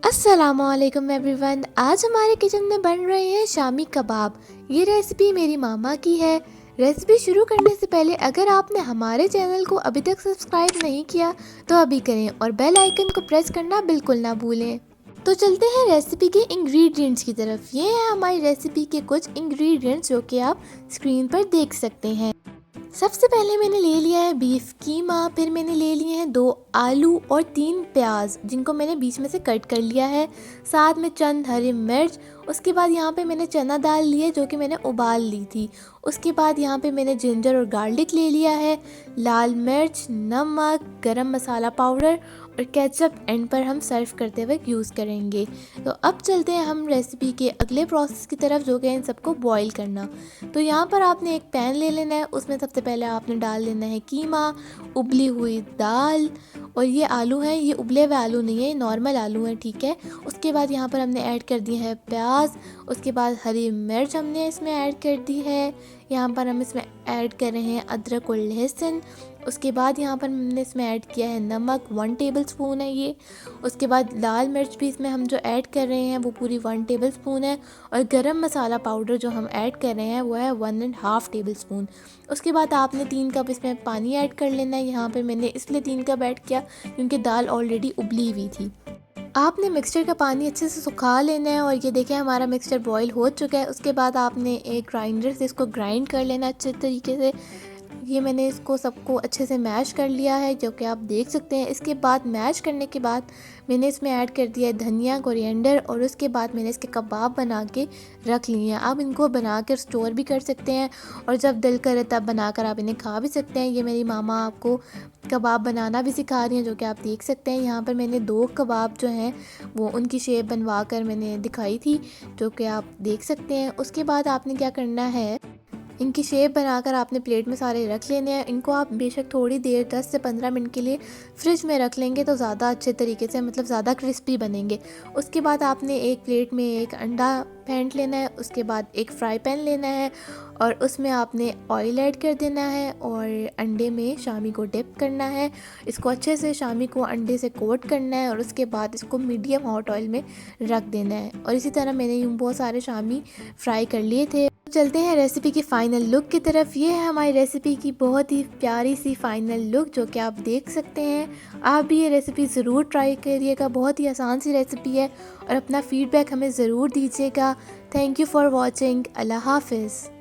अस्सलामुअलैकुम एवरीवन। आज हमारे किचन में बन रहे हैं शामी कबाब। ये रेसिपी मेरी मामा की है। रेसिपी शुरू करने से पहले अगर आपने हमारे चैनल को अभी तक सब्सक्राइब नहीं किया तो अभी करें और बेल आइकन को प्रेस करना बिल्कुल ना भूलें। तो चलते हैं रेसिपी के इंग्रेडिएंट्स की तरफ। ये है हमारी रेसिपी के कुछ इंग्रेडिएंट्स जो कि आप स्क्रीन पर देख सकते हैं। सबसे पहले मैंने ले लिया है बीफ कीमा, फिर मैंने ले लिए हैं 2 आलू और 3 प्याज जिनको मैंने बीच में से कट कर लिया है, साथ में चंद हरी मिर्च। उसके बाद यहाँ पे मैंने चना दाल ली है जो कि मैंने उबाल ली थी। उसके बाद यहाँ पे मैंने जिंजर और गार्लिक ले लिया है, लाल मिर्च, नमक, गरम मसाला पाउडर और केचप एंड पर हम सर्व करते वक्त यूज़ करेंगे। तो अब चलते हैं हम रेसिपी के अगले प्रोसेस की तरफ जो कि इन सबको बॉईल करना। तो यहाँ पर आपने एक पैन ले लेना है, उसमें सबसे पहले आपने डाल लेना है कीमा, उबली हुई दाल और ये आलू हैं। ये उबले हुए आलू नहीं है, नॉर्मल आलू हैं, ठीक है। उसके बाद यहाँ पर हमने ऐड कर दिया है प्याज। उसके बाद हरी मिर्च हमने इसमें ऐड कर दी है। यहाँ पर हम इसमें ऐड कर रहे हैं अदरक और लहसुन। उसके बाद यहाँ पर हमने इसमें ऐड किया है नमक, 1 टेबलस्पून है ये। उसके बाद लाल मिर्च भी इसमें हम जो ऐड कर रहे हैं वो पूरी 1 टेबलस्पून है। और गरम मसाला पाउडर जो हम ऐड कर रहे हैं वो है 1.5 टेबलस्पून। उसके बाद आपने 3 कप इसमें पानी ऐड कर लेना है। यहाँ पर मैंने इसलिए 3 कप ऐड किया क्योंकि दाल ऑलरेडी उबली हुई थी। आपने मिक्सचर का पानी अच्छे से सुखा लेना है और ये देखें हमारा मिक्सचर बॉईल हो चुका है। उसके बाद आपने एक ग्राइंडर से इसको ग्राइंड कर लेना अच्छे तरीके से। ये मैंने इसको सबको अच्छे से मैश कर लिया है जो कि आप देख सकते हैं। इसके बाद मैश करने के बाद मैंने इसमें ऐड कर दिया है धनिया, कोरिएंडर और उसके बाद मैंने इसके कबाब बना के रख लिए हैं। आप इनको बना कर स्टोर भी कर सकते हैं और जब दिल करे तब बनाकर आप इन्हें खा भी सकते हैं। ये मेरी मामा आपको कबाब बनाना भी सिखा रही हैं जो कि आप देख सकते हैं। यहाँ पर मैंने 2 कबाब जो हैं वो उनकी शेप बनवा कर मैंने दिखाई थी जो कि आप देख सकते हैं। उसके बाद आपने क्या करना है, इनकी शेप बनाकर आपने प्लेट में सारे रख लेने हैं। इनको आप बेशक थोड़ी देर 10 से 15 मिनट के लिए फ्रिज में रख लेंगे तो ज़्यादा अच्छे तरीके से मतलब ज़्यादा क्रिस्पी बनेंगे। उसके बाद आपने एक प्लेट में एक अंडा फेंट लेना है। उसके बाद एक फ्राई पैन लेना है और उसमें आपने ऑयल ऐड कर देना है और अंडे में शामी को डिप करना है। इसको अच्छे से शामी को अंडे से कोट करना है और उसके बाद इसको मीडियम हॉट ऑयल में रख देना है। और इसी तरह मैंने यूँ बहुत सारे शामी फ्राई कर लिए थे। चलते हैं रेसिपी की फ़ाइनल लुक की तरफ। ये है हमारी रेसिपी की बहुत ही प्यारी सी फ़ाइनल लुक जो कि आप देख सकते हैं। आप भी ये रेसिपी ज़रूर ट्राई करिएगा, बहुत ही आसान सी रेसिपी है और अपना फ़ीडबैक हमें ज़रूर दीजिएगा। Thank you for watching. अल्लाह हाफ़िज़।